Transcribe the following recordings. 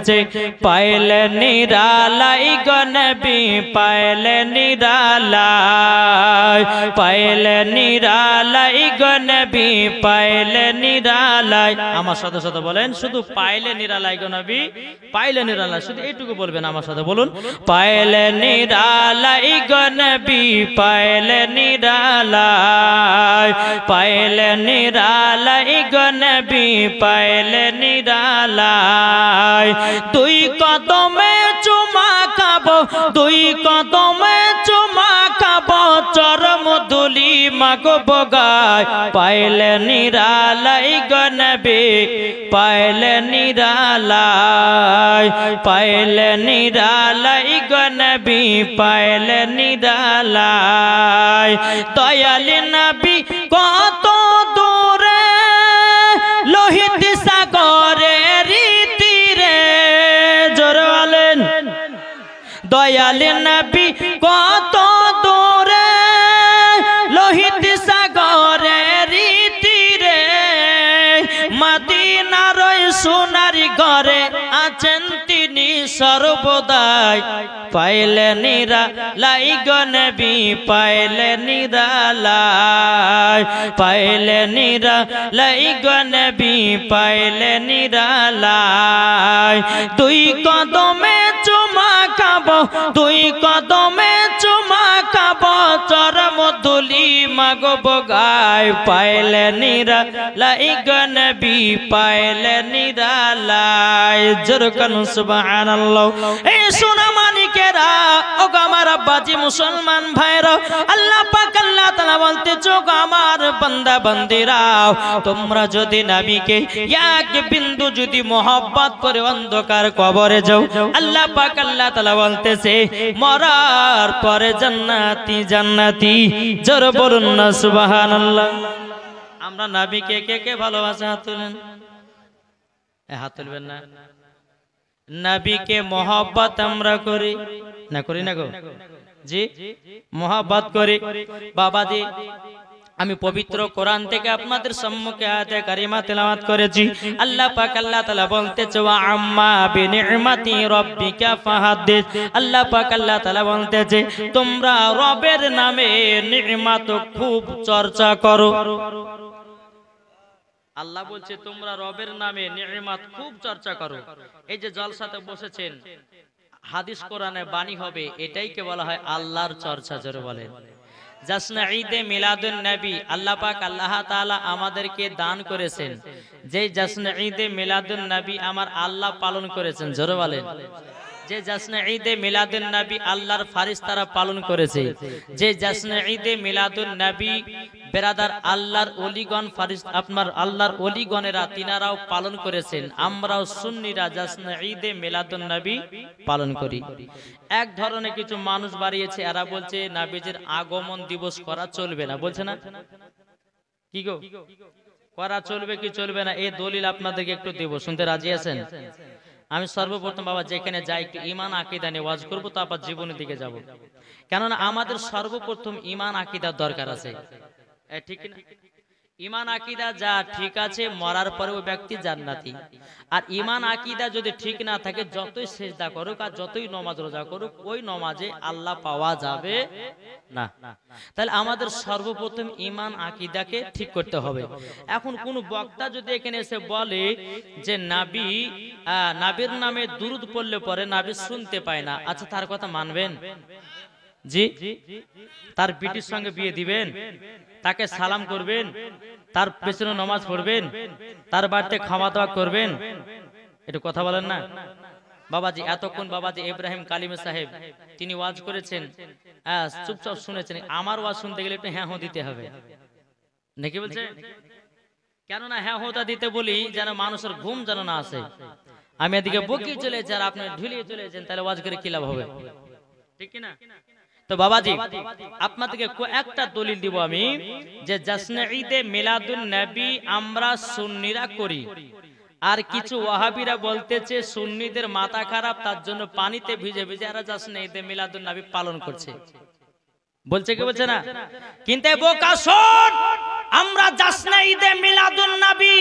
বলছে পাইলে নিরালাই গো নবী পাইলে নিরালাই পাইলে নিরালাই গো নবী পাইলে নিরালাই আমার সাথে সাথে বলেন শুধু পাইলে নিরালাই গো নবী পাইলে নিরালাই শুধু এইটুকু বলবেন আমার সাথে বলুন পাইলে নিরালাই গো নবী পাইলে নিরালাই পাইলে নিরালাই গো নবী পাইলে নিরালাই দুই কদমে চুমা খাবো দুই কদমে চুমা খাবো চরম ধুলি মাগো বগায় পাইলে নিরালাই গো নবী পাইলে নিরালাই পাইলে নিরালাই গো নবী পাইলে নিরালাই দয়ালি নবী কত দূরে লোহিত সাগরের তীরে জোরে বলেন দয়ালি নবী কত দূরে লোহিত সাগরের তীরে মদিনার সোনার ঘরে আছেন তিনি সর্বদাই পাইলে নিরালাই গো নবী পাইলে নিরালাই পাইলে নিরালাই গো নবী পাইলে নিরালাই দুই কদমে চুমা খাবো দুই কদমে চুমা খাবো চরম ধুলি মাগো বগায় পাইলে নিরালাই গো নবী পাইলে নিরালাই জোরে কান সুবহানাল্লাহ এই সোনা মানিকেরা ও আমার আব্বাজি মুসলমান ভাইরা আল্লাহ পাক আল্লাহ তাআলা বলতেছে ও আমার বান্দা বান্দিরা তোমরা যদি নবীকে এক বিন্দু যদি মহব্বত করে অন্ধকার কবরে যাও আল্লাহ পাক আল্লাহ তাআলা বলতেছে মরার পরে জান্নাতি জান্নাতি জোরে বলুন না সুবহানাল্লাহ আমরা নবীকে কে কে ভালোবাসে হাত তুলেন হাত তুলবেন না নবীকে मोहब्बत আমরা করি না করি না গো জি मोहब्बत করি বাবাজি আমি পবিত্র কোরআন থেকে আপনাদের সম্মুখে আয়াতে কারিমা তেলাওয়াত করেছি আল্লাহ পাক আল্লাহ তাআলা বলতেছে ওয়া আম্মা বিনি'মাতি রাব্বিকা ফাহাদ্দিস আল্লাহ পাক আল্লাহ তাআলা বলতেছে তোমরা রবের নামে নি'মাত খুব চর্চা করো আল্লাহ বলছে তোমরা রবের নামে নি'মাত খুব চর্চা করো এই যে জলসাতে বসেছেন হাদিস কোরআনে বাণী হবে এটাই কে বলা হয় আল্লাহর চর্চা জোরে বলেন জাসনা ঈদে মিলাদুন নবী আল্লাহ পাক আল্লাহ তাআলা আমাদেরকে দান করেছেন যে জাসনা ঈদে মিলাদুন নবী আমার আল্লাহ পালন করেছেন জোরে বলেন যে জাসনা ঈদে মিলাদুন নবী আল্লাহর ফেরেশতারা পালন করেছে যে জাসনা ঈদে মিলাদুন নবী বেরাদার আল্লাহর ওলিগণ ফেরেশতা আপনার আল্লাহর ওলিগণেরা তিনারাও পালন করেছেন আমরাও সুন্নিরা জাসনা ঈদে মিলাদুন নবী পালন করি এক ধরনের কিছু মানুষ বাড়িয়েছে এরা বলছে নবীজির আগমন দিবস করা চলবে না বলছে না কি গো করা চলবে কি চলবে না এই দলিল আপনাদেরকে একটু দেব শুনতে রাজি আছেন আমি সর্বপ্রথম বাবা যেখানে যাই একটু ঈমান আকীদা নিয়ে ওয়াজ করব তারপর জীবনের দিকে যাব কারণ আমাদের সর্বপ্রথম ঈমান আকীদার দরকার আছে ঠিক না ঈমান আকীদা যা ঠিক আছে মরার পরে ওই ব্যক্তি জান্নাতি আর ঈমান আকীদা যদি ঠিক না থাকে যতই সিজদা করুক আর যতই নামাজ রোজা করুক ওই নামাজে আল্লাহ পাওয়া যাবে না তাহলে আমাদের সর্বপ্রথম ঈমান আকীদাকে ঠিক করতে হবে এখন কোন বক্তা যদি এখানে এসে বলে যে নবীর নামে দুরূদ পড়লে পরে নবী শুনতে পায় না আচ্ছা তার কথা মানবেন জি তার বিটির সঙ্গে বিয়ে দিবেন তাকে সালাম করবেন তার পেছনে নামাজ পড়বেন তার বাড়িতে খাওয়া দাওয়া করবেন একটু কথা বলেন না বাবাজি এতক্ষণ বাবাজি ইব্রাহিম কালিমে সাহেব তিনি ওয়াজ করেছেন চুপচাপ শুনেছেন আমার ওয়াজ শুনতে গেলে একটু হ্যাঁ হো দিতে হবে নাকি বলছে কেননা হ্যাঁ হোটা দিতে বলি যেন মানুষের ঘুম যেন না আসে আমি এদিকে বকি চলে যাই আর আপনি ঢুলিয়ে চলে যান তাহলে ওয়াজ করে কি লাভ হবে ঠিক কি না তো বাবাজি আপনাদেরকে একটা দলিল দিব আমি যে জাসনে ঈদে মিলাদুন নবী আমরা সুন্নিরা করি আর কিছু ওয়াহাবিরা বলতেছে সুন্নিদের মাথা খারাপ তার জন্য পানিতে ভিজে ভিজে এরা জাসনে ঈদে মিলাদুন নবী পালন করছে বলছে কি বলছে না কিন্তু বোকা শোন আমরা জাসনে ঈদে মিলাদুন নবী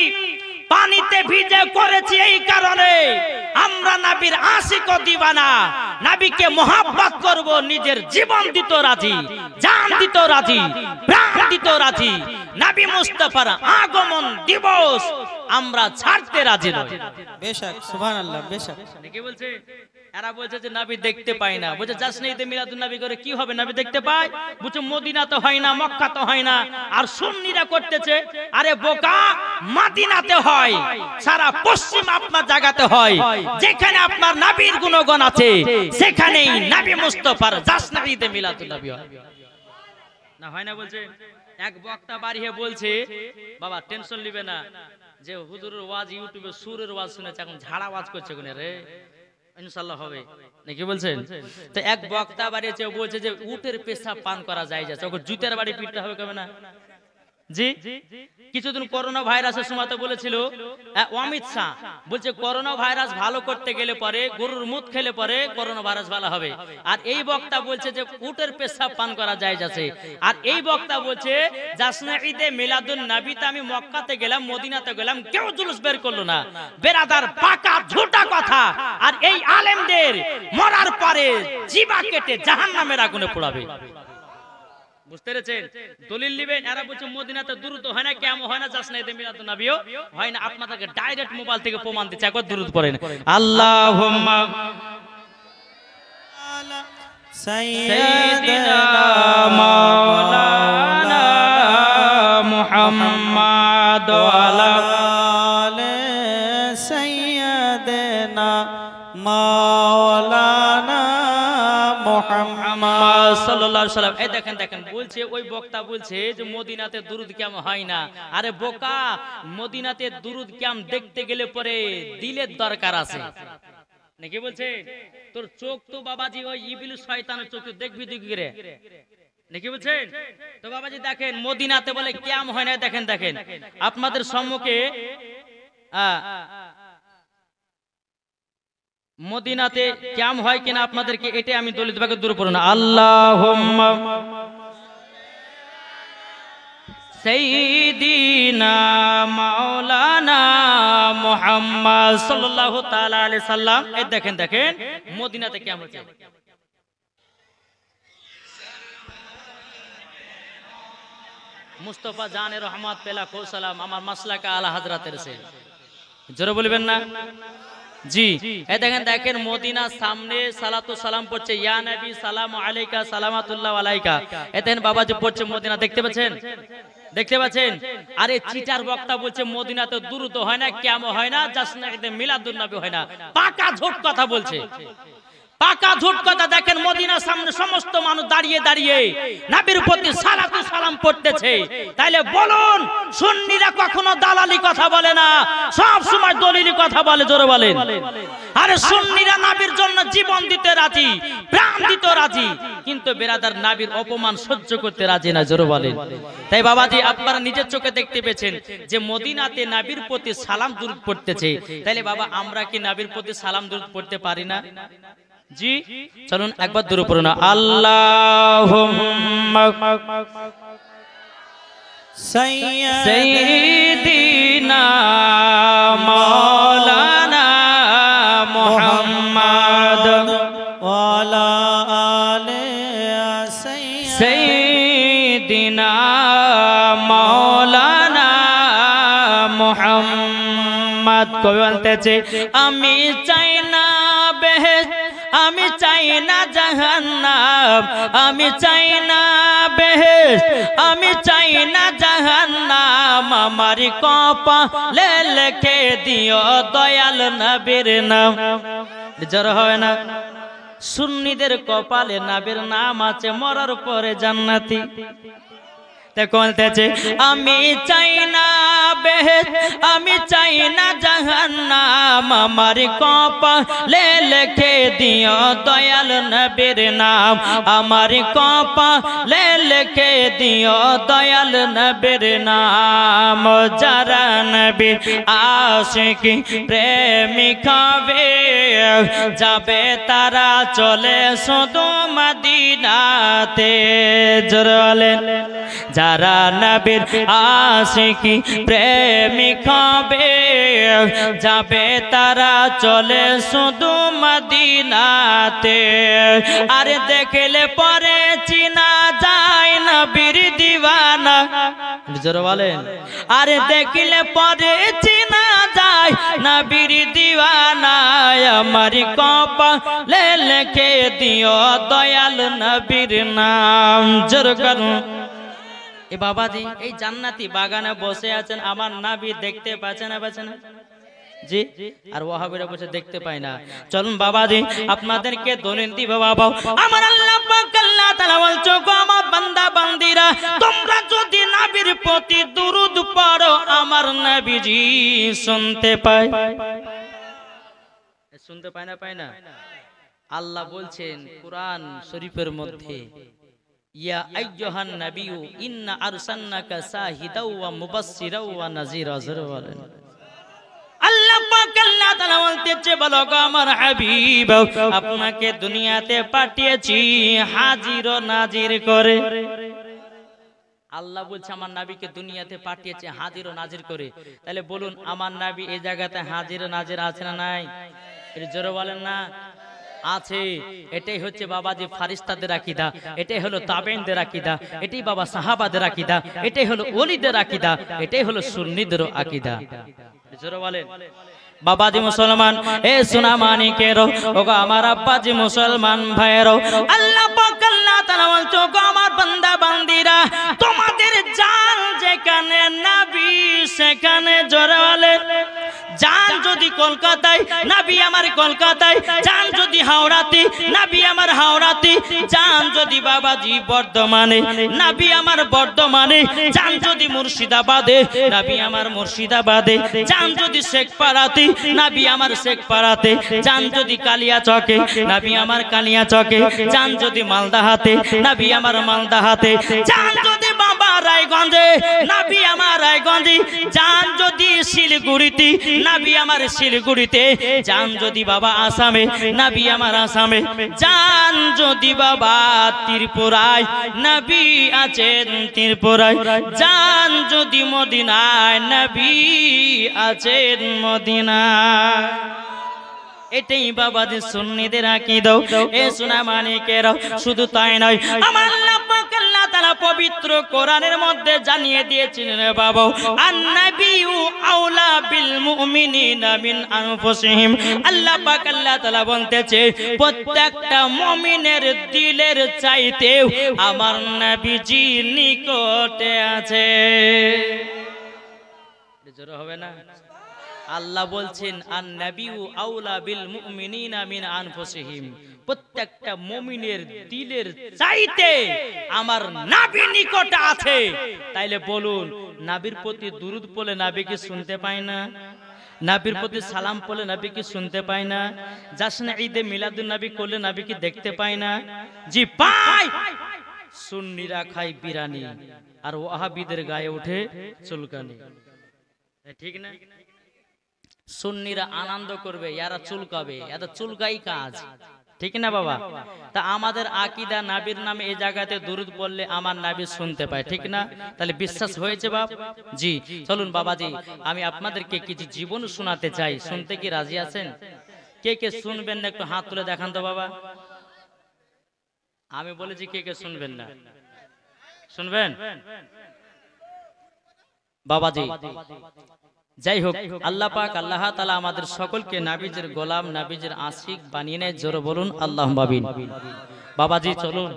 পানিতে ভিজে করেছি এই কারণে আমরা নবীর আশিক ও দিওয়ানা, নবীকে মোহাব্বত করব, নিজের জীবন দিতে রাজি, জান দিতে রাজি, প্রাণ দিতে রাজি। নবী মুস্তাফার আগমন দিবস আমরা ছাড়তে রাজি নই। বেশক, সুবহানাল্লাহ, বেশক। কি বলছে? এরা বলছে যে নবী দেখতে পায় না। বলছে জাশ্নে ঈদে মিলাদুন নবী করে কি হবে, নবী দেখতে পায়? বলছে মদিনা তো হয় না, মক্কা তো হয় না। আর সুন্নিরা করতেছে, আরে বোকা, মদিনাতে হয়, সারা পশ্চিম আপনার জায়গাতে হয়, যেখানে আপনার নবীর গুণগান আছে সেখানেই নবী মুস্তাফার জাশ্নে ঈদে মিলাদুন নবী হয় না, হয় না। বলছে এক বক্তা বাড়িয়ে বলছে, বাবা টেনশন নিবে না, যে হুজুরের ওয়াজ ইউটিউবে সুরের ওয়াজ শুনেছে, এখন ঝাড়া ওয়াজ করছে কোনে রে, ইনশাআল্লাহ হবে নাকি বলছেন? তো এক বক্তা বাড়িয়েছে, বলছে যে উটের পেশাব পান করা যায় যাচ্ছে, ওকে জুতের বাড়ি পিটতে হবে কবে না? জি, কিছুদিন করোনা ভাইরাসের সময় তো বলেছিল অমিত শাহ, বলছে করোনা ভাইরাস ভালো করতে গেলে পরে গরুর মুত খেলে পরে করোনা ভাইরাস ভালো হবে। আর এই বক্তা বলছে যে উটের পেশাব পান করা যায় যাচ্ছে। আর এই বক্তা বলছে জাশ্নে ঈদে মিলাদুন নবীতে আমি মক্কাতে গেলাম, মদিনাতে গেলাম, কেউ জুলুস বের করলো না। বেরাদার, পাকা ঝুটা কথা। আর এই আলেমদের মরার পরে জিবা কেটে জাহান্নামের আগুনে পোড়াবে। বুঝতে পেরেছেন? দলিল নেবেন। এরা বলছে মদিনাতে দুরূদ হয় না, কেমন হয় না, জাশ্নে ঈদে মিলাদুন নবীও হয় না। আপনাদেরকে ডাইরেক্ট মোবাইল থেকে প্রমাণ দিচ্ছে, একবার দুরূদ পড়েন। আল্লাহুম্মা সাইয়্যিদিনা মাওলানা মুহাম্মাদ ওয়া আলা আলে সাইয়্যিদিনা মাওলানা মুহাম্মদ সাল্লাল্লাহু আলাইহি সাল্লাম। এই দেখেন দেখেন, বলছে ওই বক্তা বলছে যে মদিনাতে দুরূদ কিয়াম হয় না। আরে বোকা, মদিনাতে দুরূদ কিয়াম দেখতে গেলে পরে দিলের দরকার আছে নাকি বলছে? তোর চোখ তো বাবাজি ওই ইবলিস শয়তানের চোখ, দেখবি তুই কি করে নাকি বলছেন? তো বাবাজি দেখেন মদিনাতে বলে কিয়াম হয় না। দেখেন দেখেন আপনাদের সম্মুখে মদিনাতে কিয়াম হয় কিনা আপনাদেরকে এটা আমি দলিল দেব, দূর পড়ুন। আল্লাহুম্মা সাইয়্যিদিনা মাওলানা মুহাম্মদ সাল্লাল্লাহু তাআলা আলাইহি সাল্লাম। এই দেখেন দেখেন মদিনাতে কিয়াম হচ্ছে। মুস্তাফা জানে রহমত পেলা কো সালাম, আমার মাসলাকা আলা হযরতের সে জোরে বলবেন না? জি, এই দেখেন দেখেন মদিনার সামনে সালাতু সালাম পড়ছে, ইয়া নবী সালামু আলাইকা সালামাতুল্লাহ আলাইকা। এতেন বাবাজি পড়ছে মদিনা, দেখতে পাচ্ছেন? দেখতে পাচ্ছেন? আরে চিটার বক্তা বলছে মদিনাতে দুরূদ হয় না, কিয়াম হয় না, জাশ্নে ঈদে মিলাদুন নবী হয় না। পাকা ঝুট কথা বলছে, পাকা ঝুট কথা। দেখেন মদিনার সামনে সমস্ত মানুষ দাঁড়িয়ে দাঁড়িয়ে নবীর প্রতি সালাতু সালাম পড়তেছে। তাইলে বলুন সুন্নিরা কখনো দালালি কথা বলে না, সব সময় দলিলি কথা বলে, জোরে বলেন। আরে সুন্নিরা নবীর জন্য জীবন দিতে রাজি, প্রাণ দিতে রাজি, কিন্তু বেরাদার নবীর অপমান সহ্য করতে রাজি না, জোরে বলেন। তাই বাবাজি আপনারা নিজের চোখে দেখতে পেয়েছেন যে মদিনাতে নবীর প্রতি সালাম দুরূদ পড়তেছে। তাইলে বাবা আমরা কি নবীর প্রতি সালাম দুরূদ পড়তে পারি না? জি, চলুন একবার দূরে পড়ুন। আল্লাহুম্মা সাইয়্যিদিনা মাওলানা মুহাম্মদ ওয়া আলা আলে সাইয়্যিদিনা মাওলানা মুহাম্মদ। কবি বলতেছে আমি চাই না বেহেশত, আমি চাই না জাহান্নাম, আমি চাই না বেহেশত, আমি চাই না জাহান্নাম, আমার কপালে লিখে দিও দয়াল নবীর নাম। জোর হয় না? সুন্নিদের কপালে নবীর নাম আছে, মরার পরে জান্নাতি। আমি চাই না বেহেশত, আমি চাই না জাহান্নাম, আমার কপালে লিখে দিও দয়াল নবীর নাম, আমার কপালে লিখে দিও দয়াল নবীর নাম। যারা নবীর আশিক প্রেমিক হবে, যাবে তারা চলে শুধু মদিনাতে। জোরে বলেন। যারা নবীর আশিকি প্রেমিক হবে যাবে তারা চলে শুধু মদিনাতে আরে দেখলে পরে চিনা যায় নবীর দিওয়ানা জোরে বলেন আরে দেখলে পরে চিনা যায় নবীর দিওয়ানা আমার কপালে লিখে দিও দয়াল নবীর নাম জোরে করুন এ বাবাজি এই জান্নাতি বাগানে বসে আছেন আমার নবী দেখতে পাচ্ছেন না পাচ্ছেন না জি আর ওয়াহাবিরা বসে দেখতে পায় না চলুন বাবাজি আপনাদেরকে দলিল দিব বাবা আমার আল্লাহ পাক আল্লাহ তাআলা বলছো গো আমার বান্দা বান্দিরা তোমরা যদি নবীর প্রতি দুরূদ পড়ো আমার নবীজি শুনতে পায় শুনতে পায় না আল্লাহ বলছেন কুরআন শরীফের মধ্যে ইয়া আইয়ুহান নাবিয়্যু ইন্না আরসালনাকা শাহিদাও ওয়া মুবাশশিরাও ওয়া নাযীরা বলেন আল্লাহ পাক আল্লাহ তাআলা বলতেছে বলো গো আমার হাবিব আপনাকে দুনিয়াতে পাঠিয়েছি হাজির ও নাজির করে আল্লাহ বলছে আমার নবীকে দুনিয়াতে পাঠিয়েছে হাজির ও নাজির করে তাহলে বলুন আমার নবী এই জায়গাতে হাজির ও নাজির আছে না নাই এর জোরে বলেন না আছে এটাই হচ্ছে বাবাজি ফারিস্তাদের আকীদা এটাই হলো তাবেঈনদের আকীদা এটাই বাবা সাহাবাদের আকীদা এটাই হলো ওলিদের আকীদা এটাই হলো সুন্নিদের আকীদা জোরে বলেন বাবাজি মুসলমান এ সোনা মানিকেরো ওগো আমার আব্বাজি মুসলমান ভাইয়েরো আল্লাহ পাক আল্লাহ তাআলা বলছো গো আমার বান্দা বান্দিরা তোমাদের জান যেখানে নবী সেখানে জোরে বলেন জান যদি কলকাতায় নবী আমার কলকাতায় জান যদি হাওড়াতে নবী আমার হাওড়াতে জান যদি বাবাজি বর্ধমানে নবী আমার বর্ধমানে জান যদি মুর্শিদাবাদে নবী আমার মুর্শিদাবাদে জান যদি শেখপাড়াতে নবী আমার শেখপাড়াতে জান যদি কালিয়াচকে নবী আমার কালিয়াচকে জান যদি মালদাহাতে নবী আমার মালদাহাতে জান যদি বাবা রায়গঞ্জে নবী আমার রায়গঞ্জে জান যদি শিলিগুড়িতে নবী আমার শিলিগুড়িতে জান যদি বাবা আসামে নবী আমার আসামে জান যদি বাবা ত্রিপুরায় নবী আছেন ত্রিপুরায় জান যদি মদিনায় নবী আছেন মদিনায় এটাই বাবাজি সুন্নিদের আকীদা এ সোনা মানিকেরা শুধু তাই নয় আমার আল্লাহ পাক আল্লাহ তাআলা পবিত্র কোরআনের মধ্যে জানিয়ে দিয়েছেন রে বাবা আন-নাবিয়্যু আওলা বিল মুমিনিনা মিন আনফুসিহিম আল্লাহ পাক আল্লাহ তাআলা বলতেছে প্রত্যেকটা মুমিনের দিলের চাইতে আমার নবীজি নিকটে আছে জোরে হবে না আল্লাহ বলছেন আন-নাবিয়্যু আওলা বিল মুমিনিনা মিন আনফুসিহিম প্রত্যেকটা মুমিনের দিলের চাইতে আমার নবী নিকটে আছে তাইলে বলুন নবীর প্রতি দুরূদ পড়লে নবী কি শুনতে পায় না নবীর প্রতি সালাম পড়লে নবী কি শুনতে পায় না জাশনে ঈদে মিলাদুন নবী করলে নবী কি দেখতে পায় না জি পায় সুন্নিরা খায় বিরানি আর ওয়াহাবিদের গায়ে ওঠে চুলকানি ঠিক না সুন্নিরা আনন্দ করবে ইয়ারা চুলকাবে এত চুলকাই কাজ ঠিক না বাবা তা আমাদের আকীদা নবীর নামে এই জায়গাতে দুরূদ পড়লে আমার নবী শুনতে পায় ঠিক না তাহলে বিশ্বাস হয়েছে বাপ জি চলুন বাবাজি আমি আপনাদেরকে কিছু জীবন শোনাতে চাই শুনতে কি রাজি আছেন কে কে শুনবেন না একটু হাত তুলে দেখান তো বাবা আমি বলেছি কে কে শুনবেন না শুনবেন বাবাজি যাই হোক আল্লাহ পাক আল্লাহ তাআলা আমাদের সকলকে নবীজির গোলাম নবীজির আশিক বানিয়ে নেয় জোরে বলুন আল্লাহুম্মা আমিন বাবাজি চলুন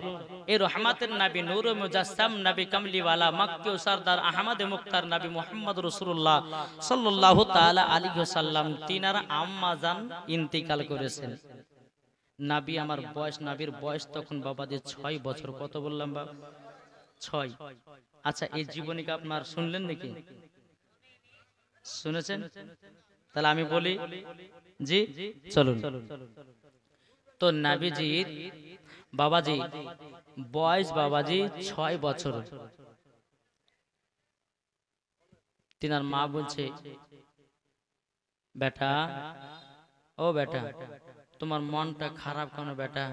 এই রহমাতের নবী নূর মুজাসসাম নবী কামলিওয়ালা মক্কি ও সরদার আহমদ মুখতার নবী মুহাম্মদ রাসূলুল্লাহ সাল্লাল্লাহু তাআলা আলাইহি ওয়াসাল্লাম তিনার আম্মা জান ইন্তিকাল করেছেন নবী আমার বয়স নবীর বয়স তখন বাবাজি 6 বছর কত বললাম বাবা 6 আচ্ছা এই জীবনীকে আপনার শুনলেন নাকি শুনেছেন তাহলে আমি বলি জি চলুন তো নবীজির বাবাজি বয়স বাবাজি 6 বছর তিনার মা বলছে বেটা ও বেটা তোমার মনটা খারাপ কেন বেটা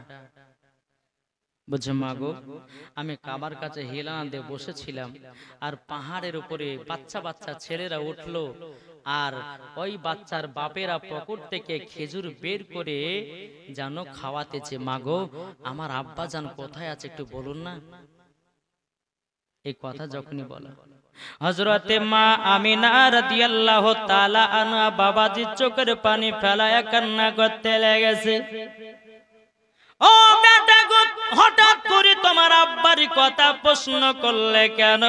বুঝছো মা গো, আমি কাবার কাছে হেলান দিয়ে বসেছিলাম, আর পাহাড়ের উপরে বাচ্চা বাচ্চা ছেলেরা উঠলো, আর ওই বাচ্চার বাপেরা পকেট থেকে খেজুর বের করে যেন খাওয়াতেছে। মা গো, আমার আব্বা জান কোথায় আছে একটু বলুন না। এই কথা যখনই বলা, হযরতে মা আমিনা রাদিয়াল্লাহু তাআলা আনহা বাবাজির চোখের পানি ফেলায়া কান্না করতে লেগেছে। ও বেটা গো, হঠাৎ করে তোমার আব্বার কথা প্রশ্ন করলে কেন?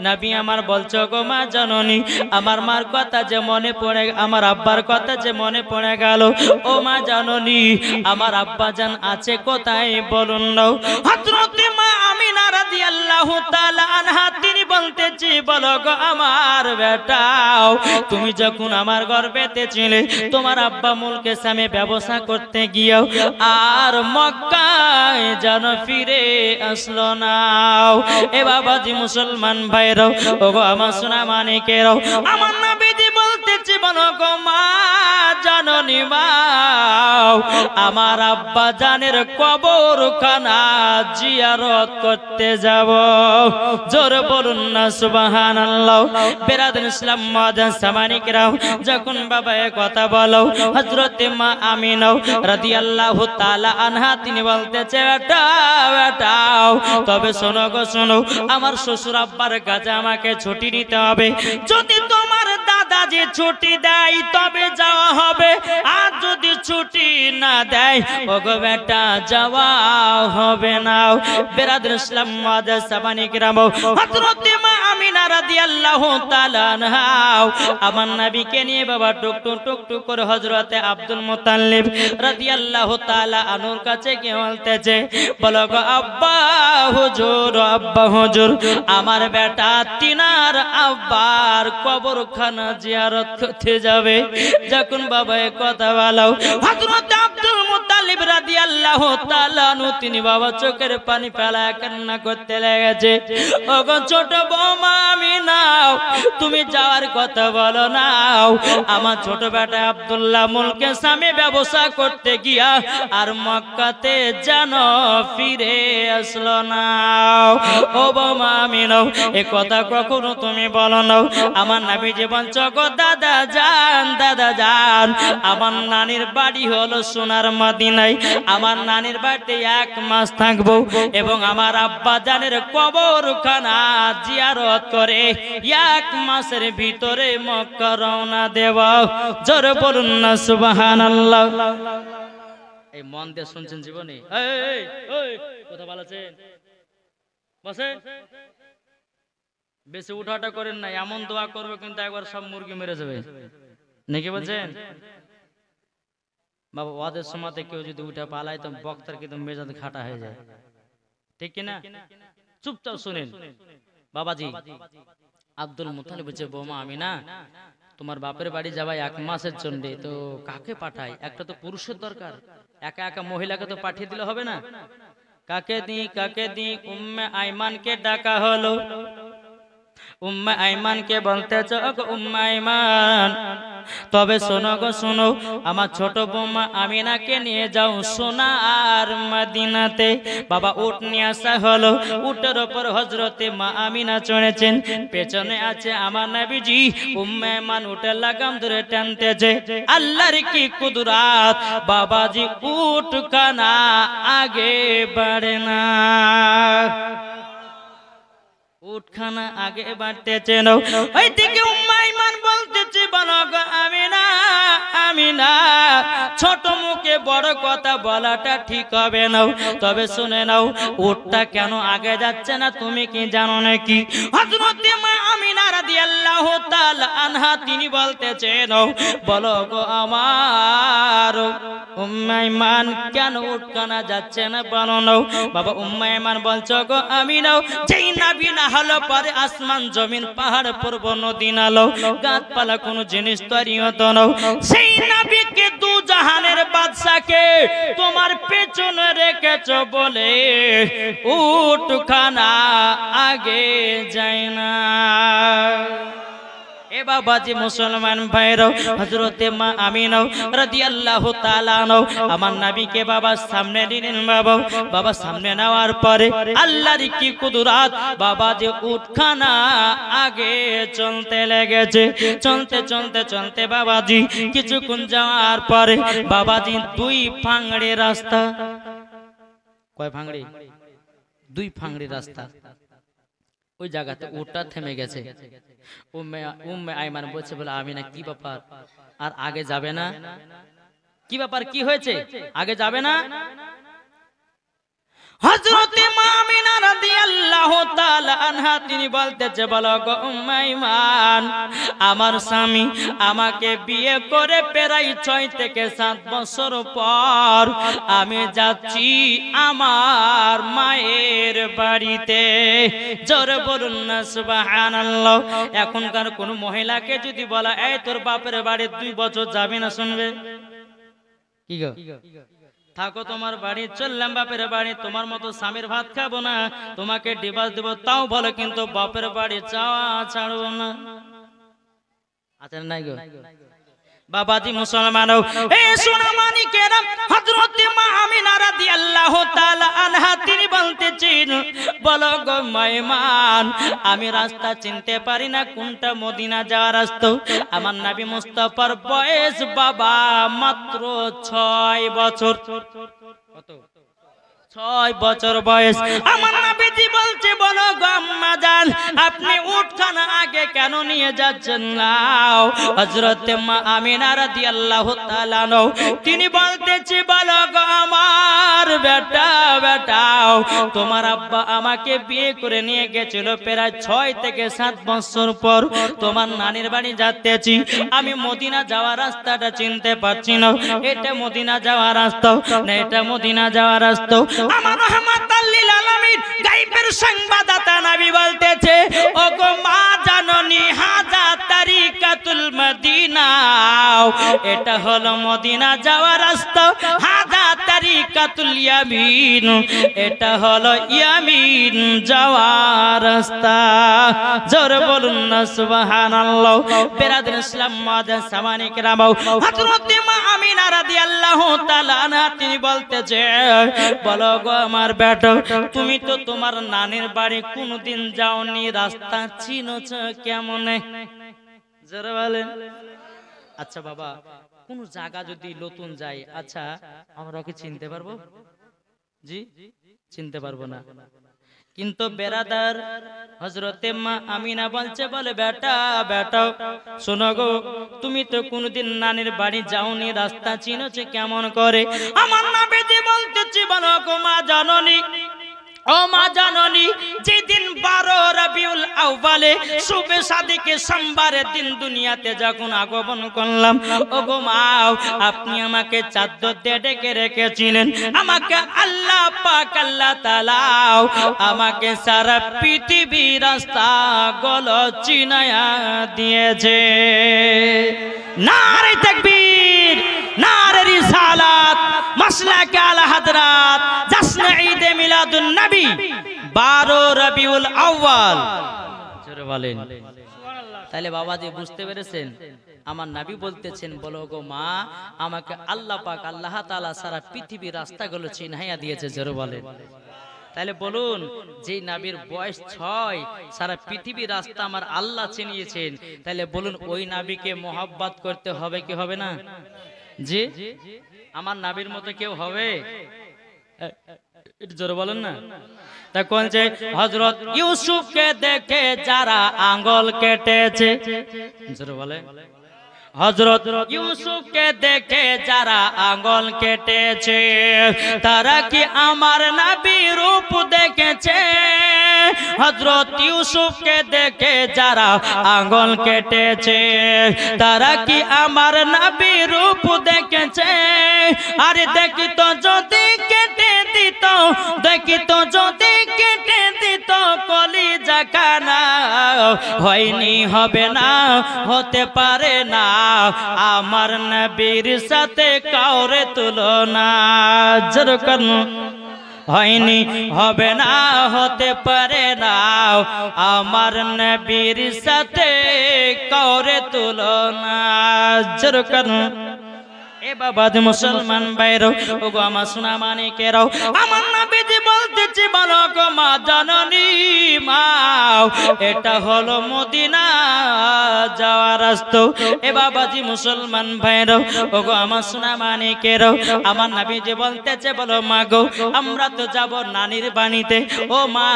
নবী আমার বলছো গো মা জননী, আমার মার কথা যে মনে পড়ে, আমার আব্বার কথা যে মনে পড়ে গেল। ও মা জননী, আমার আব্বা জান আছে কোথায় বলুন না। হযরতে মা আমিনা রাদিয়াল্লাহু তাআলা আনহা তিনি বলতেছি, বলো গো আমার বেটাও, তুমি যখন আমার গর্ভেতে ছিলে, তোমার আব্বা মুলকে সামে ব্যবসা করতে গিয়েও আর মক্কায় যেন ফিরে আসলো না। এ বাবাজি মুসলমান ভাইরাও, ও গো আমার সোনা মানিকেরাও, আমার নবীজি বলতেছি, বলো গো মা জননী মা, আমার আব্বা জানের কবরখানা জিয়ারত করতে যাব। জোর বলুন না সুবহানাল্লাহ। বেরাদার ইসলাম মাদান সামানিকরাও, যখন বাবা এ কথা বলো, হযরতে মা আমিনা রাদিয়াল্লাহু তাআলা আনহা তিনি বলতেছে, বেটাও তবে শোনো গো শোনো, আমার শ্বশুর আব্বার কাছে আমাকে ছুটি নিতে হবে। যদি তোমার দাদা যে ছুটি দেয় তবে যাওয়া হবে, আর যদি ছুটি না দেয় ও গো বেটা যাওয়া হবে না। বেরাদার ইসলাম মাদান সামানিকরাও, হযরতে মা আমিনা রাদিয়াল্লাহু তাআলা আনহা আমার নবীকে নিয়ে বাবা টুকটুক টুকটুক করে হযরতে আব্দুল মুত্তালিব রাদিয়াল্লাহু তাআলা আনুর কাছে গিয়ে বলতেছে, বলো গো আব্বা হুজুর, আব্বা হুজুর, আমার বেটা তিনার আব্বার কবরখানা জিয়ারত করতে যাবে। যখন বাবা এ কথা বলো, হযরতে আব্দুল মুত্তালিব রাদিয়াল্লাহু তাআলা আনহু তিনি বাবা চোখের পানি ফেলায় কান্না করতে লেগেছে। ও গো ছোট বৌমা আমিনা, তুমি যাওয়ার কথা বলো না, আমার ছোট বেটা আব্দুল্লাহ মুলকে সামে ব্যবসা করতে গিয়া আর মক্কাতে যেন ফিরে আসলো না। ও বৌমা আমিনা, এ কথা কখনো তুমি বলো না। আমার নবীজি বলছো গো দাদা জান, দাদা জান, আমার নানির বাড়ি হলো সোনার মদিনায়, আমার নানির বাড়িতে 1 মাস থাকবো এবং আমার আব্বা জানের কবরখানা জিয়ারত করে 1 মাসের ভিতরে মক্কা রওনা দেব। জোর বলুন না সুবহানাল্লাহ। এই মন দিয়ে শুনছেন জীবনে? এই কথা বলেছেন, বসেন, বেশি উঠাটা করেন না, এমন দোয়া করবে কিন্তু একবার সব মুরগি মেরে যাবে নাকি বলছেন বাবা। ওয়াদের সময়তে কেউ যদি উঠে পালায় তো বক্তার কিন্তু মেজাজ খাটা হয়ে যায়, ঠিক কিনা? চুপচাপ শুনেন বাবাজি। আব্দুল মুত্তালিব বলছে, বৌমা আমিনা, তোমার বাপের বাড়ি যাবা 1 মাসের জন্য, তো কাকে পাঠাই? একটা তো পুরুষের দরকার, একা একা মহিলাকে তো পাঠিয়ে দিলে হবে না। কাকে দি? উম্মে আইমানকে ডাকা হলো। উম্মে আইমানকে বলতেছে, ওগো উম্মে আইমান, তবে শোনো গো শোনো, আমার ছোট বৌমা আমিনাকে নিয়ে যাও সোনার মদিনাতে। বাবা উট নিয়ে আসা হলো, উটের উপর হযরতে মা আমিনা চড়েছেন, পেছনে আছে আমার নবীজি। উম্মে আইমান উটের লাগাম ধরে টানতেছে, আল্লাহর কি কুদরত, বাবাজি উটখানা আগে বাড়ে না, উটখানা আগে বাড়তেছে না। ওইদিকে উম্মে আইমান বলতেছে, বলো গো আমিনা, আমিনা, ছোট মুখে বড় কথা বলাটা ঠিক হবে না, তবে শুনে নাও, উটটা কেন আগে যাচ্ছে না তুমি কি জানো নাকি? হযরতে মা আমিনা রাদিয়াল্লাহু তাআলা আনহা তিনি বলতেছেন, বলো গো আমার উম্মে আইমান, কেন উটখানা যাচ্ছে না বলো না। বাবা উম্মে আইমান বলছো গো আমিনা, যেই নবী না হলো পরে আসমান জমিন পাহাড় পর্বত নদী নালো গাছপালা কোন জিনিস তৈরি হতো না, সেই নবীকে দু জাহানের বাদশাকে তোমার পেছনে রেখেছো বলে উটখানা আগে যায় না। এ এ বাবাজি মুসলমান ভাইরা, হযরতে মা আমিনা রাদিয়াল্লাহু তাআলা আমার নবীকে বাবা সামনে নিলেন। বাবা সামনে নেওয়ার পরে আল্লাহর কি কুদরত, বাবাজি উটখানা আগে চলতে লেগেছে। চলতে চলতে চলতে বাবাজি কিছুক্ষণ যাওয়ার পরে বাবাজি 2 ফাংড়ি রাস্তা, কয় ফাংড়ি? 2 ফাংড়ি রাস্তা, ওই জায়গাতে উটটা থেমে গেছে। উম্মে আইমান বলছে, বলে আমিনা কি ব্যাপার, আর আগে যাবে না? কি ব্যাপার, কি হয়েছে, আগে যাবে না? হযরতে মা আমিনা রাদিয়াল্লাহু তাআলা আনহা তিনি বলতেছে, বলো গো উম্মে আইমান, আমার স্বামী আমাকে বিয়ে করে প্রায় 6 থেকে 7 বছর পর আমি যাচ্ছি আমার মায়ের বাড়িতে। জোরে বলুন না সুবহানাল্লাহ। এখনকার কোন মহিলাকে যদি বলা, এই তোর বাপের বাড়ি 2 বছর যাবে না, শুনবে? কি গো, থাকো তোমার বাড়ি, চললাম বাপের বাড়ি, তোমার মতো স্বামীর ভাত খাবো না, তোমাকে ডিভোর্স দেবো, তাও বলে কিন্তু বাপের বাড়ি যাওয়া ছাড়বো না। আচ্ছা নাই গো বাবাজি মুসলমান, এই সোনামানিকেরা, হযরতে মা আমিনা রাদিয়াল্লাহু তাআলা আনহা তিনি বলতেছেন, বলো গো মাইমান, আমি রাস্তা চিনতে পারি না, কোনটা মদিনা যাওয়ার রাস্তা। আমার নবী মুস্তাফার বয়স বাবা মাত্র 6 বছর। কত? 6 বছর বয়স। আমার নবীজি বলছে, বলো গো আম্মা জান, আপনি উটখানা আগে কেন নিয়ে যাচ্ছেন না? হযরতে মা আমিনা রাদিয়াল্লাহু তাআলা তিনি বলতেছে, বলো গো আমার বেটা, তোমার আব্বা আমাকে বিয়ে করে নিয়ে গেছিল প্রায় 6 থেকে 7 বছর পর, তোমার নানির বাড়ি যাচ্তেছি, আমি মদিনা যাওয়ার রাস্তাটা চিনতে পারছি না, এটা মদিনা যাওয়ার রাস্তা না এটা মদিনা যাওয়ার রাস্তা। আমার রহমাতাল লিল আলামিন গায়বের সংবাদদাতা নবী বলতেছে, ওগো মা জাননী, হাজা তারিকাতুল মদিনা, এটা হলো মদিনা যাওয়ার রাস্তা। হাজা তারিকাতুল ইয়ামিন, এটা হলো ইয়ামিন যাওয়ার রাস্তা। জোরে বলুন না সুবহানাল্লাহ। বেরাদর ইসলাম মাদান সামানি কেরাম, হযরতে মা আমিনা রাদিয়াল্লাহু তাআলা আনহা তিনি বলতেছে, বলো গো আমার বেটা, তুমি তো তোমার নানির বাড়ি কোনদিন যাওনি, রাস্তা চিনোছ কেমনে? জোরে বলেন। আচ্ছা বাবা, কোন জায়গা যদি নতুন যাই, আচ্ছা আমরা কি চিনতে পারবো? জি চিনতে পারবো না। কিন্তু বেরাদার হযরতে মা আমিনা বলছে, বলে বেটা শোনো গো, তুমি তো কোনদিন নানির বাড়ি যাওনি, রাস্তা চিনোছে কেমন করে? আমার নবীজি বলতেছি, বলো গো মা জাননী, ও মা জাননী, যেদিন 12 রবিউল আউয়ালে শুবে সাদিকে সোমবারের দিন দুনিয়াতে যখন আগমন করলাম, ও গো মা, আপনি আমাকে চাদর দিয়ে ঢেকে রেখেছিলেন, আমাকে আল্লাহ পাক আল্লাহ তাআলা আমাকে সারা পৃথিবী রাস্তা গুলো চিনায়া দিয়েছে। নারে তাকবীর, নারে রিসালাত, মাসলাকে আলা হযরত, জশ্ন ঈদ মিলাদুন নবী, 12 রবিউল আউয়াল। জোরে বলেন সুবহানাল্লাহ। তাহলে বাবাজি বুঝতে পেরেছেন, আমার নবী বলতেছেন, বলো গো মা, আমাকে আল্লাহ পাক আল্লাহ তাআলা সারা পৃথিবীর রাস্তাগুলো চিনাইয়া দিয়েছে। জোরে বলেন। তাহলে বলুন, যে নবীর বয়স 6, সারা পৃথিবীর রাস্তা আমার আল্লাহ চিনিয়েছেন, তাহলে বলুন ওই নবীকে মোহাব্বত করতে হবে কি হবে না? জি, আমার নবীর মতো কেউ হবে? একটু জোরে বলেন না। তখন যে হযরত ইউসুফকে দেখে যারা আঙ্গুল কেটেছে, জোরে বলে, হযরত ইউসুফকে দেখে যারা আঙ্গুল কেটেছে, তারা কি আমার নবীর রূপ দেখেছে? হযরত ইউসুফকে দেখে যারা আঙ্গুল কেটেছে, তারা কি আমার নবীর রূপ দেখেছে? আরে দেখিত যদি কেটে দিত, দেখিত যদি কেটে দিত কলিজা কানা, হয়নি হবে না, হতে পারে না আমার নবীর সাথে কাউরে তুলনা। যেরকম হয়নি, হবে না, হতে পারে না আমার নবীর সাথে করে তুলনা। জোরে কারণ এ বাবা মুসলমান বাইরো ও গো আমার সোনা মানিকেরাও, আমার নবীজি বলতেছি বলো গো মা জননী মা, এটা হলো মদিনা যাওয়ার রাস্তা। এ বাবাজি মুসলমান ভাইরো ও গো আমার সোনা মানিকেরাও, আমার নবীজি বলতেছে বলো মা গো আমরা তো যাব নানির বাড়িতে। ও মা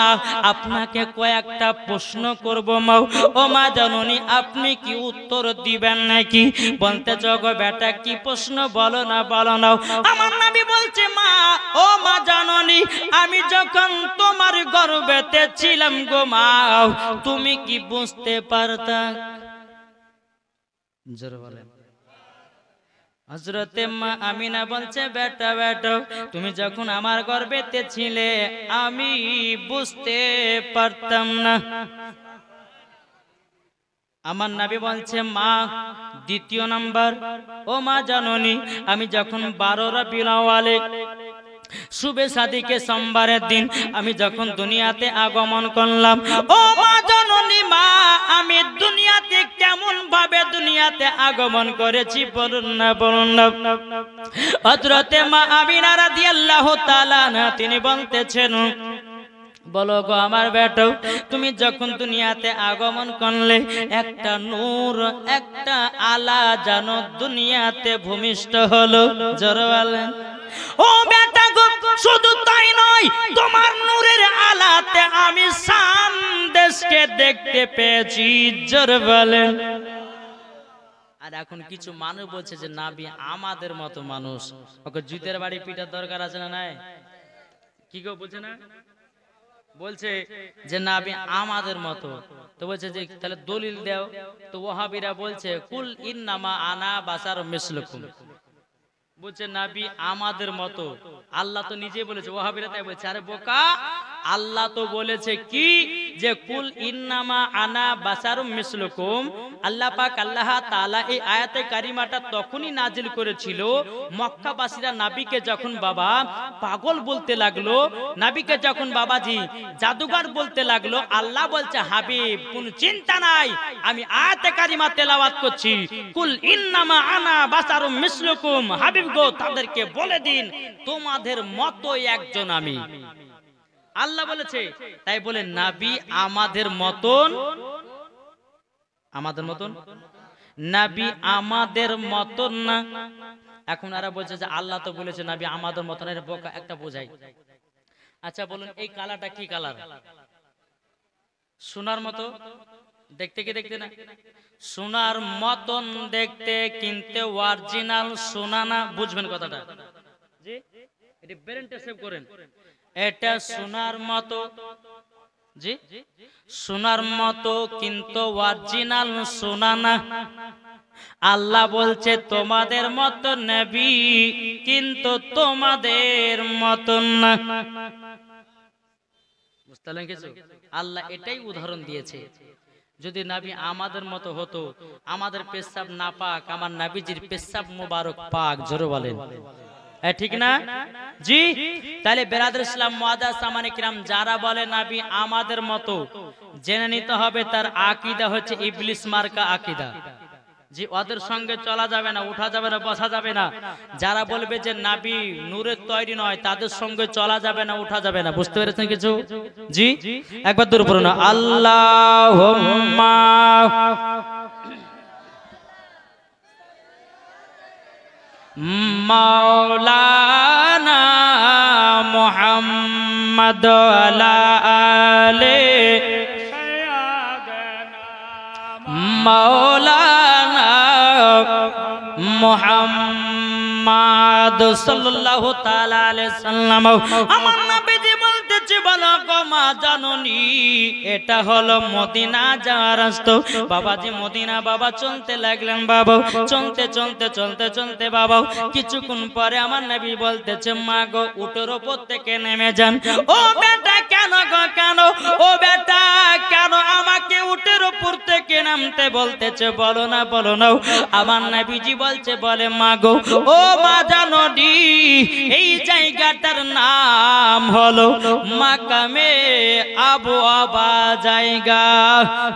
আপনাকে কয়েকটা প্রশ্ন করব মা। ও মা জননী আপনি কি উত্তর দিবেন নাকি? বলতেছ গো বেটা কি প্রশ্ন বলো না বলো না। আমার নবী বলছে মা ও মা জননী আমি যখন তোমার গর্ভেতে ছিলাম গো মা তুমি কি বুঝতে পারতা? জোরে বলেন। হযরতে মা আমিনা বলছে বেটা বেটা তুমি যখন আমার গর্ভেতে ছিলে আমি বুঝতে পারতাম না। আমার নবী বলছে মা দ্বিতীয় নাম্বার ও মা জননী আমি যখন 12 রবিউল আউয়ালে শুভে সাদিকে সোমবারের দিন আমি যখন দুনিয়াতে আগমন করলাম, ও মা জননী মা আমি দুনিয়াতে কেমন ভাবে দুনিয়াতে আগমন করেছি বলুন না বলুন না। হযরতে মা আমিনা রাদিয়াল্লাহু তাআলা তিনি বলতেছেন বলো গো আমার বেটা তুমি যখন দুনিয়াতে আগমন করলে একটা নূর একটা আলা জানো দুনিয়াতে ভূমিষ্ঠ হলো। জোরে বলেন। ও বেটা গো শুধু তাই নয় তোমার নূরের আলাতে আমি শাম দেশকে দেখতে পেয়েছি। জোরে বলেন। আর এখন কিছু মানুষ বলছে যে নবী আমাদের মতো মানুষ, ওকে জুতের বাড়ি পিটার দরকার আছে না নাই? কি গো বুঝে না? বলছে যে নবী আমাদের মতো, তো বলছে যে তাহলে দলিল দাও। তো ওয়াহাবিরা বলছে কুল ইন্নামা আনা বাশারুম মিসলুকুম, বলছে নবী আমাদের মতো। আল্লাহ তো নিজেই বলেছে, ওয়াহাবিরা তাই বলছে। আরে বোকা আল্লাহ তো বলেছে কি যে কুল ইন্নামা আনা বাশারুম মিসলুকুম। আল্লাহ পাক আল্লাহ তাআলা এই আয়াতে কারিমাটা তখনই নাজিল করেছিল মক্কাবাসীরা নবীকে যখন বাবা পাগল বলতে লাগলো, নবীকে যখন বাবাজি জাদুঘর বলতে লাগলো। আল্লাহ বলছে হাবিব কোন চিন্তা নাই আমি আয়াতে কারিমা তেলাওয়াত করছি কুল ইন্নামা আনা বাশারুম মিসলুকুম। হাবিব গো তাদেরকে বলে দিন তোমাদের মতো একজন আমি। আল্লাহ বলেছে তাই বলে নবী আমাদের মতন, আমাদের মতন নবী আমাদের মতন না। এখন এরা বলছে যে আল্লাহ তো বলেছে নবী আমাদের মতন, এর বোকা একটা বোঝাই। আচ্ছা বলুন এই কালারটা কি কালার? সোনার মতো দেখতে কি দেখতে না? সোনার মতন দেখতে কিন্তু অরিজিনাল সোনা না। বুঝবেন কথাটা জি, এটা ব্রেনটা সেভ করেন। এটা সোনার মতো জি, সোনার মতো কিন্তু অরিজিনাল সোনা না। আল্লাহ বলছে তোমাদের মতো নবী কিন্তু তোমাদের মতন না। বুঝতে পারলেন কিছু? আল্লাহ এটাই উদাহরণ দিয়েছে। যদি নবী আমাদের মতো হতো, আমাদের পেশাব না পাক, আমার নবীজির পেশাব মুবারক পাক। জোরে বলেন ঠিক না জি? তাহলে বেরাদর ইসলাম মুআজ্জাজ সামানে কিরাম যারা বলে নবী আমাদের মতো, জেনে নিতে হবে তার আকীদা হচ্ছে ইবলিস মার্কা আকীদা। জি ওদের সঙ্গে চলা যাবে না, উঠা যাবে না, বসা যাবে না। যারা বলবে যে নবী নূরের তৈরি নয় তাদের সঙ্গে চলা যাবে না, উঠা যাবে না। বুঝতে পেরেছেন কিছু জি? একবার দূর পড়ুন আল্লাহুম্মা মাওলানা মুহাম্মদ আলা আলে মাওলানা মুহাম্মদ সাল্লাল্লাহু তাআলা আলাইহি সাল্লাম। আমার নবীজি বলতেছে বলো গো মা জননী এটা হলো মদিনা যাওয়ার রাস্তা। বাবাজি মদিনা বাবা চলতে লাগলেন বাবা, চলতে চলতে চলতে চলতে বাবা কিছুক্ষণ পরে আমার নবী বলতেছে মা গো উটের উপর থেকে নেমে যান। ও বেটা কেন গো কেন, ও বেটা কেন আমাকে উটের উপর থেকে নামতে বলতেছে, বলো না বলো না। আমার নবীজি বলছে বলে মা গো ও মা জাননি এই জায়গাটার নাম হলো মাকামে আবু আবা জায়গা।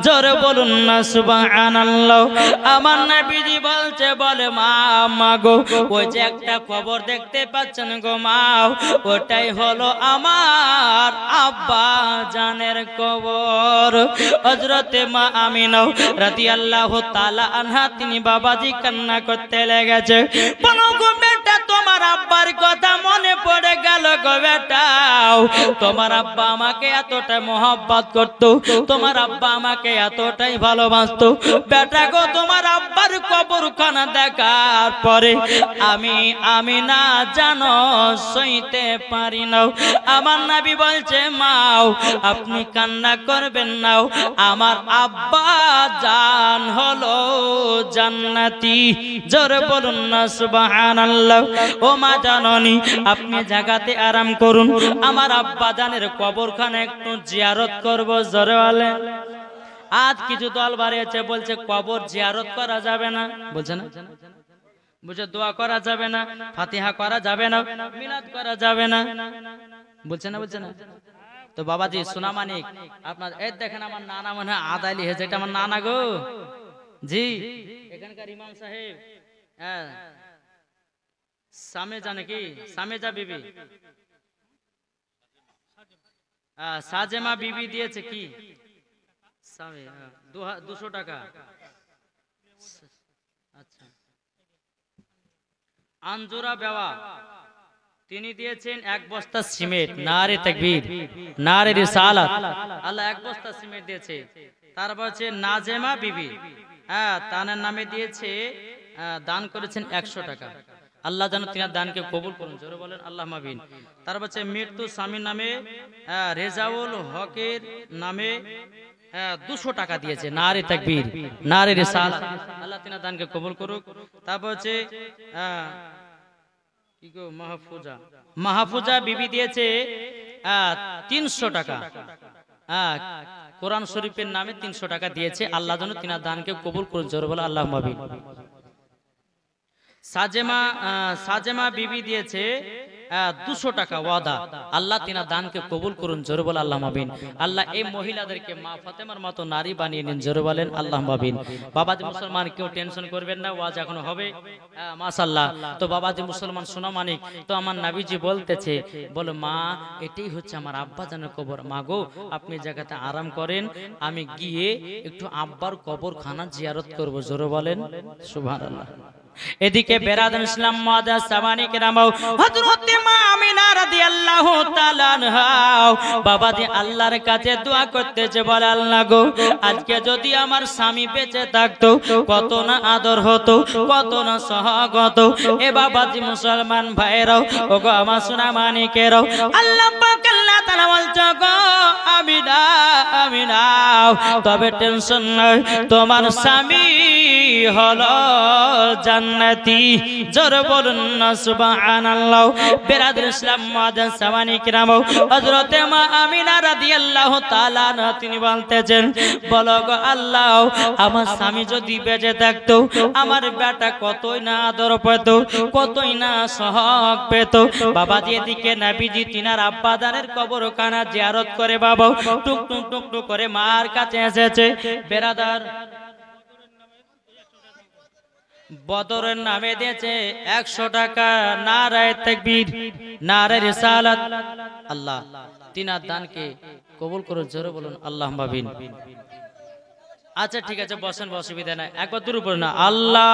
জোরে বলুন না সুবহানাল্লাহ। আমার নবীজি বলছে বলে মা গো ওই যে একটা খবর দেখতে পাচ্ছেন গো মা, ওটাই হলো আমার আব্বা জানের কবর। হযরতে মা আমিনা রাদিয়াল্লাহু তাআলা আনহা তিনি বাবাজি কান্না করতে লেগেছে। বলো গো বেটা তোমার আব্বার কথা মনে পড়ে গেল গো বেটা, তোমার আব্বা আমাকে এতটা মহব্বত করত, তোমার আব্বা আমাকে এতটাই ভালোবাসতো। বেটা গো তোমার আব্বার কবরখানা দেখার পরে আমি না জানো সইতে পারি না। আমার নবী বলছে মাও আপনি কান্না করবেন না, আমার আব্বা জান হলো জান্নাতি। জোরে বলুন না সুবহানাল্লাহ। ও মা জাননী আপনি জায়গাতে আরাম করুন, আমার আব্বা জানের কবরখানা একটু জিয়ারত করব। জোরে বলেন। আজ কিছু দল বাড়িয়েছে বলছে কবর জিয়ারত করা যাবে না, বলছে না বুঝে দোয়া করা যাবে না, ফাতিহা করা যাবে না, মিলাদ করা যাবে না, বলছে না বলছে না। তো বাবাজি সোনা মানিক আপনার এই দেখেন আমার নানা মনে হয় আদালি হয়েছে, এটা আমার নানা গো জি এখানকার ইমাম সাহেব। হ্যাঁ সামেজা নাকি সামেজা বিবি, সাজেমা বিবি দিয়েছে কি 200 টাকা। আচ্ছা আঞ্জুরা বেওয়া তিনি দিয়েছেন 1 বস্তা সিমেন্ট। নারে তাকবীর নারে রিসালাত। আল্লাহ 1 বস্তা সিমেন্ট দিয়েছে। তারপর হচ্ছে নাজেমা বিবি, হ্যাঁ তার নামে দিয়েছে, দান করেছেন 100 টাকা। আল্লাহ যেন তিনার দানকে কবুল করুন। জোরে বলেন আল্লাহুম্মা আমিন। তারপর হচ্ছে মৃত্যু স্বামীর নামে রেজাউল হকের নামে 200 টাকা দিয়েছে। নারে তাকবীর নারে রিসালাত। আল্লাহ তিনার দানকে কবুল করুক। তারপর হচ্ছে কি গো মাহফুজা বিবি দিয়েছে 300 টাকা। কোরআন শরীফের নামে 300 টাকা দিয়েছে। আল্লাহ যেন তিনার দানকে কবুল করুন। জোরে বলে আল্লাহুম্মা আমিন। সাজেমা বিবি দিয়েছে 200 টাকা ওয়াদা। আল্লাহ তিনার দানকে কবুল করুন। জোরে বলে আল্লাহুম্মা আমিন। আল্লাহ এই মহিলাদেরকে মা ফাতেমার মতো নারী বানিয়ে নিন। জোরে বলেন আল্লাহুম্মা আমিন। বাবাজি মুসলমান কেউ টেনশন করবেন না, ওয়াজ এখনো হবে মাশাআল্লাহ। তো বাবাজি মুসলমান সোনা মানিক, তো আমার নবীজি বলতেছে বলে মা এটাই হচ্ছে আমার আব্বা জানের কবর। মা গো আপনি জায়গাতে আরাম করেন, আমি গিয়ে একটু আব্বার কবরখানা জিয়ারত করব। জোরে বলেন সুবহানাল্লাহ। এদিকে বেরাদম ইসলাম মুআজ্জাজ সামানি কেরামাও হযরতে মা আমিনা রাদিয়াল্লাহু তাআলা আনহা বাবাজি আল্লাহর কাছে দোয়া করতেছে, বলে আল্লাহ গো আজকে যদি আমার স্বামী বেঁচে থাকতো কত না আদর হতো, কত না সহগত। এ বাবাজি মুসলমান ভাইরাও ও গো আমার সোনা মানিকেরাও, আল্লাহ পাক আল্লাহ তাআলা বলছে গো আমিনা আমিনা তবে টেনশন নাই, তোমার স্বামী হলো জান্নাতি। জোরে বলুন না সুবহানাল্লাহ। বেরাদর ইসলাম মুআজ্জাজ সামানি কিরাম হযরতে মা আমিনা রাদিয়াল্লাহু তাআলা আনহা তিনি বলতেছেন বলো গো আল্লাহ আমার স্বামী যদি বেঁচে থাকতো আমার বেটা কতই না আদর পেত, কতই না সহগ পেত। বাবাজি এদিকে নবীজি তিনার আব্বা জানের কবরখানা জিয়ারত করে বাবা টুক টুক টুক টুক করে মার কাছে এসেছে। বেরাদার বদরের নামে দিয়েছে 100 টাকা। নারায়ে তাকবীর নারে রিসালাত। আল্লাহ তিনার দানকে কবুল করুন। জোরে বলুন আল্লাহুম্মা আমিন। আচ্ছা ঠিক আছে বসেন, অসুবিধা নাই, একবার দূর পড়ুন না। আল্লাহ